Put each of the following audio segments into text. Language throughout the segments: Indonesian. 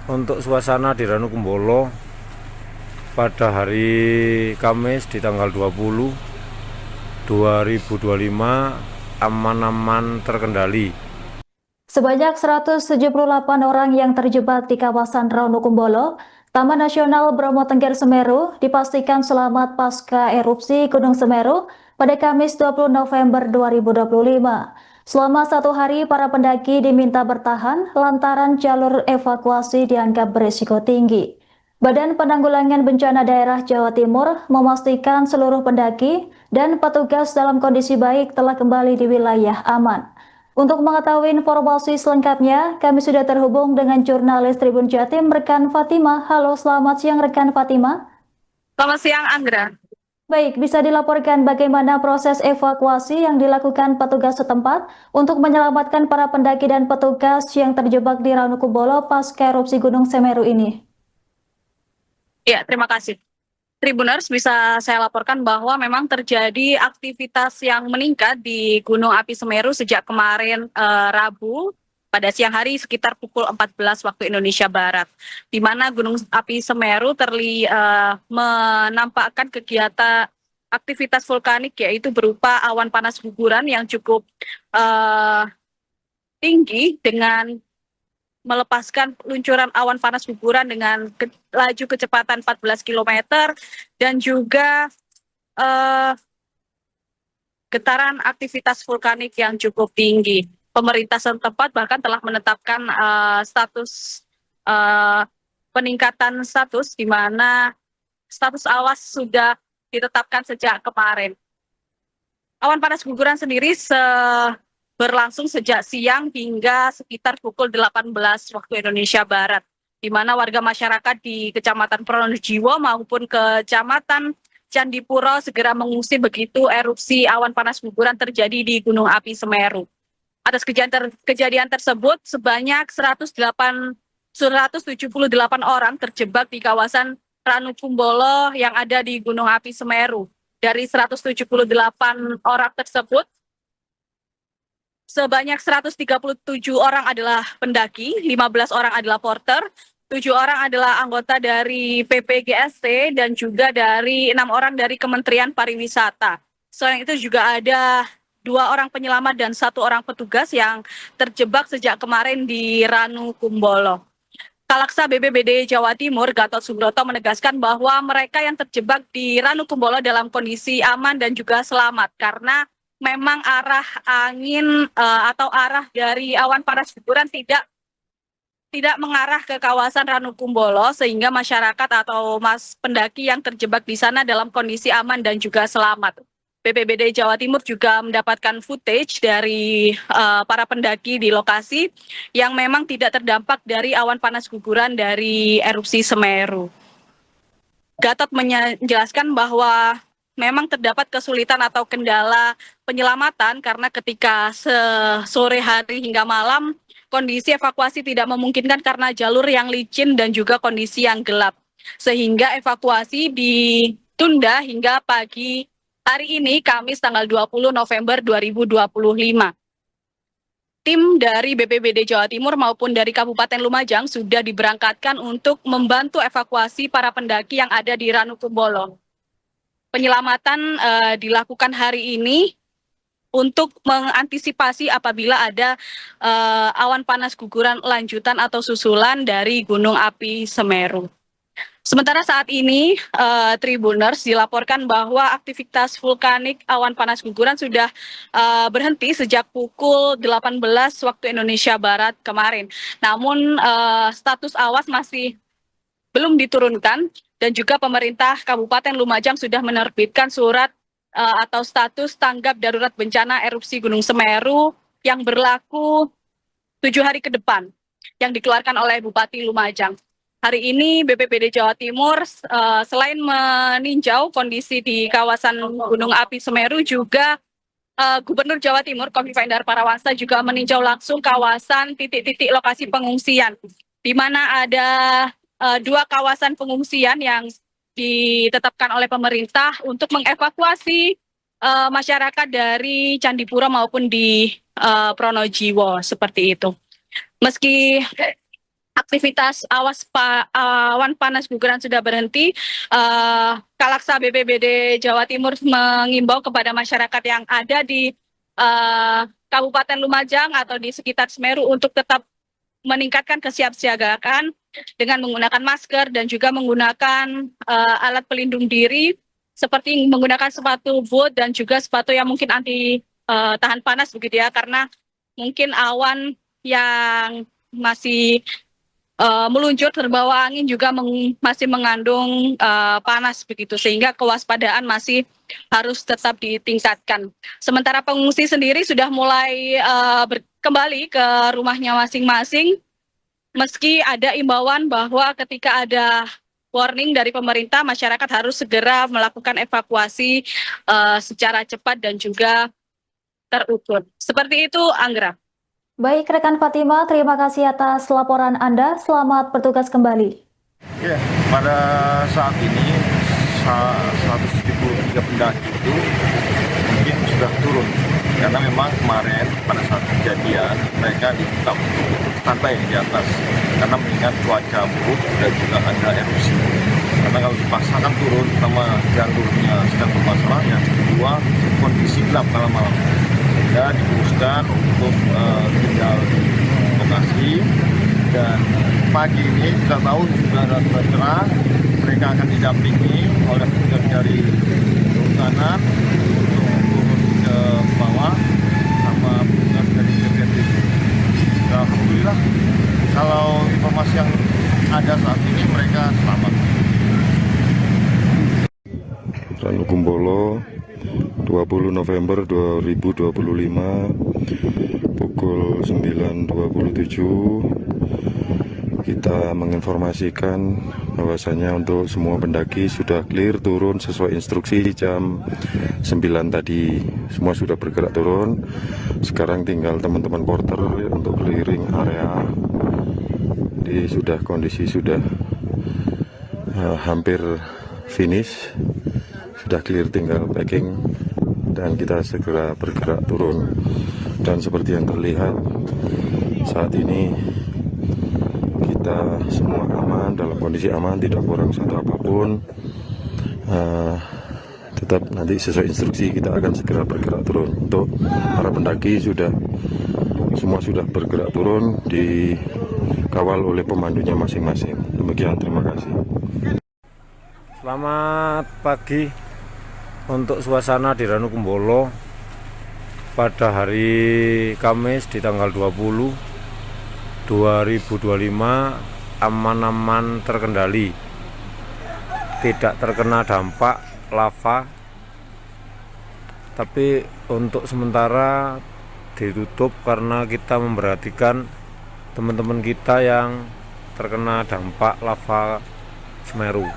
Untuk suasana di Ranukumbolo pada hari Kamis di tanggal 20 2025 aman-aman terkendali. Sebanyak 178 orang yang terjebak di kawasan Ranukumbolo, Taman Nasional Bromo Tengger Semeru, dipastikan selamat pasca erupsi Gunung Semeru pada Kamis 20 November 2025. Selama 1 hari, para pendaki diminta bertahan lantaran jalur evakuasi dianggap berisiko tinggi. Badan Penanggulangan Bencana Daerah Jawa Timur memastikan seluruh pendaki dan petugas dalam kondisi baik telah kembali di wilayah aman. Untuk mengetahui informasi selengkapnya, kami sudah terhubung dengan jurnalis Tribun Jatim, rekan Fatima. Halo, selamat siang rekan Fatima. Selamat siang, Anggra. Baik, bisa dilaporkan bagaimana proses evakuasi yang dilakukan petugas setempat untuk menyelamatkan para pendaki dan petugas yang terjebak di Ranukumbolo pasca erupsi Gunung Semeru ini? Ya, terima kasih. Tribuners, bisa saya laporkan bahwa memang terjadi aktivitas yang meningkat di Gunung Api Semeru sejak kemarin Rabu pada siang hari sekitar pukul 14 waktu Indonesia Barat, di mana Gunung Api Semeru menampakkan kegiatan aktivitas vulkanik, yaitu berupa awan panas guguran yang cukup eh, tinggi dengan melepaskan luncuran awan panas guguran dengan laju kecepatan 14 km dan juga eh, getaran aktivitas vulkanik yang cukup tinggi. Pemerintah setempat bahkan telah menetapkan status eh, peningkatan status, di mana status awas sudah ditetapkan sejak kemarin. Awan panas guguran sendiri berlangsung sejak siang hingga sekitar pukul 18 waktu Indonesia Barat, di mana warga masyarakat di Kecamatan Pronojiwo maupun Kecamatan Candipuro segera mengungsi begitu erupsi awan panas guguran terjadi di Gunung Api Semeru. Atas kejadian tersebut, sebanyak 178 orang terjebak di kawasan Ranukumbolo yang ada di Gunung Api Semeru. Dari 178 orang tersebut, sebanyak 137 orang adalah pendaki, 15 orang adalah porter, 7 orang adalah anggota dari PPGST, dan juga dari 6 orang dari Kementerian Pariwisata. Selain itu juga ada 2 orang penyelamat dan 1 orang petugas yang terjebak sejak kemarin di Ranukumbolo. Kalaksa BPBD Jawa Timur, Gatot Subroto, menegaskan bahwa mereka yang terjebak di Ranukumbolo dalam kondisi aman dan juga selamat, karena memang arah angin atau arah dari awan panas guguran tidak mengarah ke kawasan Ranukumbolo, sehingga masyarakat atau pendaki yang terjebak di sana dalam kondisi aman dan juga selamat. BPBD Jawa Timur juga mendapatkan footage dari para pendaki di lokasi yang memang tidak terdampak dari awan panas guguran dari erupsi Semeru. Gatot menjelaskan bahwa memang terdapat kesulitan atau kendala penyelamatan karena ketika sore hari hingga malam kondisi evakuasi tidak memungkinkan karena jalur yang licin dan juga kondisi yang gelap. Sehingga evakuasi ditunda hingga pagi hari ini, Kamis tanggal 20 November 2025. Tim dari BPBD Jawa Timur maupun dari Kabupaten Lumajang sudah diberangkatkan untuk membantu evakuasi para pendaki yang ada di Ranukumbolo. Penyelamatan dilakukan hari ini untuk mengantisipasi apabila ada awan panas guguran lanjutan atau susulan dari Gunung Api Semeru. Sementara saat ini, Tribuners, dilaporkan bahwa aktivitas vulkanik awan panas guguran sudah berhenti sejak pukul 18 waktu Indonesia Barat kemarin. Namun status awas masih belum diturunkan, dan juga pemerintah Kabupaten Lumajang sudah menerbitkan surat atau status tanggap darurat bencana erupsi Gunung Semeru yang berlaku 7 hari ke depan, yang dikeluarkan oleh Bupati Lumajang. Hari ini BPBD Jawa Timur selain meninjau kondisi di kawasan Gunung Api Semeru, juga Gubernur Jawa Timur Kofifa Indar Parawansa juga meninjau langsung kawasan titik-titik lokasi pengungsian, di mana ada 2 kawasan pengungsian yang ditetapkan oleh pemerintah untuk mengevakuasi masyarakat dari Candipuro maupun di Pronojiwo, seperti itu. Meski aktivitas awan panas guguran sudah berhenti, Kalaksa BPBD Jawa Timur mengimbau kepada masyarakat yang ada di Kabupaten Lumajang atau di sekitar Semeru untuk tetap meningkatkan kesiapsiagaan dengan menggunakan masker dan juga menggunakan alat pelindung diri seperti menggunakan sepatu boot dan juga sepatu yang mungkin anti tahan panas begitu ya, karena mungkin awan yang masih meluncur terbawa angin juga masih mengandung panas begitu, sehingga kewaspadaan masih harus tetap ditingkatkan. Sementara pengungsi sendiri sudah mulai kembali ke rumahnya masing-masing, meski ada imbauan bahwa ketika ada warning dari pemerintah, masyarakat harus segera melakukan evakuasi secara cepat dan juga terukur. Seperti itu, Anggra. Baik rekan Fatima, terima kasih atas laporan Anda. Selamat bertugas kembali. Ya, pada saat ini 173 pendaki itu mungkin sudah turun, karena memang kemarin pada saat kejadian mereka ditetap standby di atas karena mengingat cuaca buruk dan juga ada erupsi. Karena kalau dipaksakan turun, pertama jalurnya sedang bermasalah, yang kedua kondisi gelap malam-malam, sehingga diputuskan untuk tinggal di lokasi. Dan pagi ini kita tahu sudah ada cerah, mereka akan didampingi oleh petugas dari kehutanan untuk turun ke bawah sama petugas dari BPBD. Alhamdulillah, kalau informasi yang ada saat ini mereka selamat. Ranukumbolo 20 November 2025 pukul 9.27 kita menginformasikan bahwasanya untuk semua pendaki sudah clear turun sesuai instruksi jam 9 tadi. Semua sudah bergerak turun. Sekarang tinggal teman-teman porter untuk keliling area. Jadi kondisi sudah hampir finish, sudah clear, tinggal packing dan kita segera bergerak turun. Dan seperti yang terlihat saat ini kita semua aman, dalam kondisi aman, tidak kurang satu apapun. Tetap nanti sesuai instruksi kita akan segera bergerak turun. Untuk para pendaki semua sudah bergerak turun, dikawal oleh pemandunya masing-masing. Demikian, terima kasih. Selamat pagi untuk suasana di Ranukumbolo pada hari Kamis di tanggal 20/2025 aman-aman terkendali, tidak terkena dampak lava, tapi untuk sementara ditutup karena kita memperhatikan teman-teman kita yang terkena dampak lava Semeru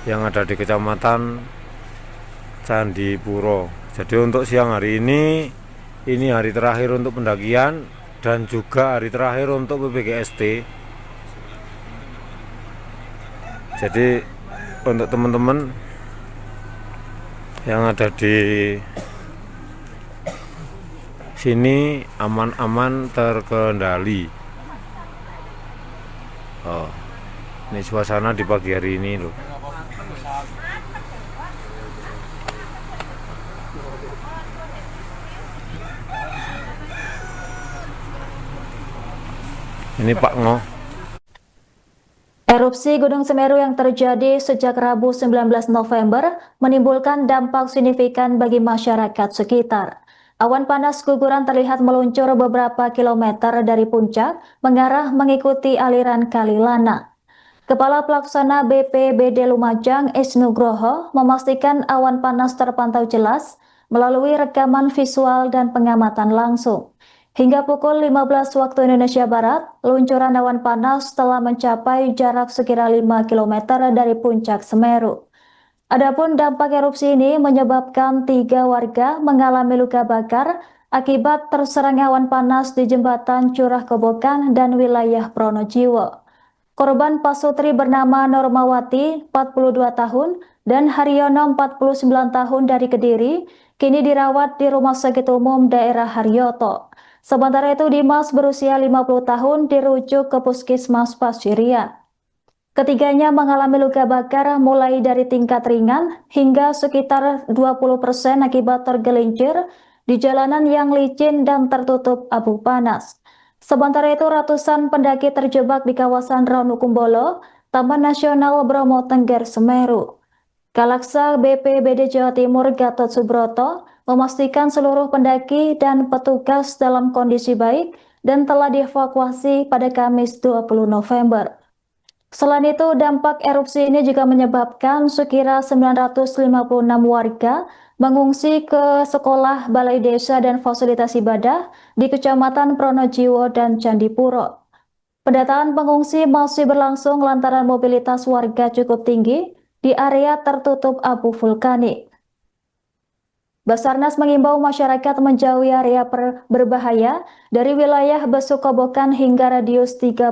yang ada di Kecamatan Candipuro. Jadi untuk siang hari ini hari terakhir untuk pendakian dan juga hari terakhir untuk PPGST. Jadi untuk teman-teman yang ada di sini aman-aman terkendali. Ini suasana di pagi hari ini loh. Ini Pak Ngo. Erupsi Gunung Semeru yang terjadi sejak Rabu 19 November menimbulkan dampak signifikan bagi masyarakat sekitar. Awan panas guguran terlihat meluncur beberapa kilometer dari puncak mengarah mengikuti aliran Kali Lana. Kepala Pelaksana BPBD Lumajang Isnugroho memastikan awan panas terpantau jelas melalui rekaman visual dan pengamatan langsung. Hingga pukul 15 waktu Indonesia Barat, luncuran awan panas telah mencapai jarak sekira 5 km dari puncak Semeru. Adapun dampak erupsi ini menyebabkan 3 warga mengalami luka bakar akibat terserang awan panas di jembatan Curah Kobokan dan wilayah Pronojiwo. Korban pasutri bernama Normawati, 42 tahun, dan Haryono, 49 tahun dari Kediri, kini dirawat di Rumah Sakit Umum Daerah Haryoto. Sementara itu Dimas berusia 50 tahun dirujuk ke Puskesmas Pasirian. Ketiganya mengalami luka bakar mulai dari tingkat ringan hingga sekitar 20% akibat tergelincir di jalanan yang licin dan tertutup abu panas. Sementara itu ratusan pendaki terjebak di kawasan Ranukumbolo, Taman Nasional Bromo Tengger Semeru. Kalaksa BPBD Jawa Timur Gatot Subroto memastikan seluruh pendaki dan petugas dalam kondisi baik dan telah dievakuasi pada Kamis 20 November. Selain itu, dampak erupsi ini juga menyebabkan sekira 956 warga mengungsi ke sekolah, balai desa, dan fasilitas ibadah di Kecamatan Pronojiwo dan Candipuro. Pendataan pengungsi masih berlangsung lantaran mobilitas warga cukup tinggi di area tertutup abu vulkanik. Basarnas mengimbau masyarakat menjauhi area berbahaya dari wilayah Besukobokan hingga radius 20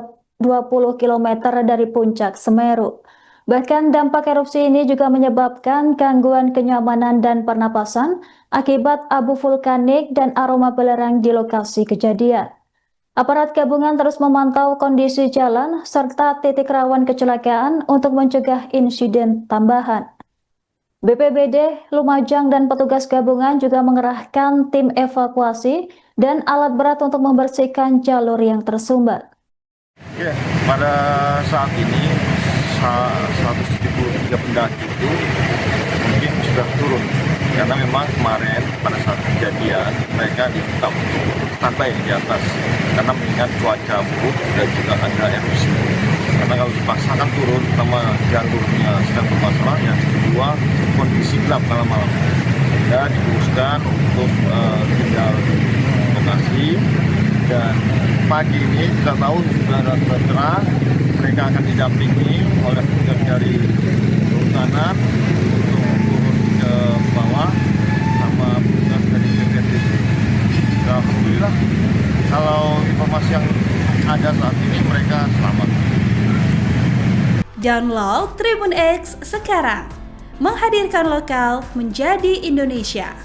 km dari puncak Semeru. Bahkan dampak erupsi ini juga menyebabkan gangguan kenyamanan dan pernapasan akibat abu vulkanik dan aroma belerang di lokasi kejadian. Aparat gabungan terus memantau kondisi jalan serta titik rawan kecelakaan untuk mencegah insiden tambahan. BPBD, Lumajang, dan petugas gabungan juga mengerahkan tim evakuasi dan alat berat untuk membersihkan jalur yang tersumbat. Oke, pada saat ini 173 pendaki itu mungkin sudah turun karena memang kemarin pada saat kejadian mereka diminta untuk standby di atas karena mengingat cuaca buruk dan juga ada erupsi. Karena kalau dipaksakan turun, pertama jalurnya sedang bermasalah, yang kedua kondisi gelap malam-malam. Sehingga diputuskan untuk tinggal di lokasi, dan pagi ini kita tahu sudah ada cerah, mereka akan didampingi oleh petugas dari kehutanan untuk turun ke bawah sama petugas dari BPBD. Alhamdulillah, kalau informasi yang ada saat ini mereka selamat. Download Tribun X sekarang, menghadirkan lokal menjadi Indonesia.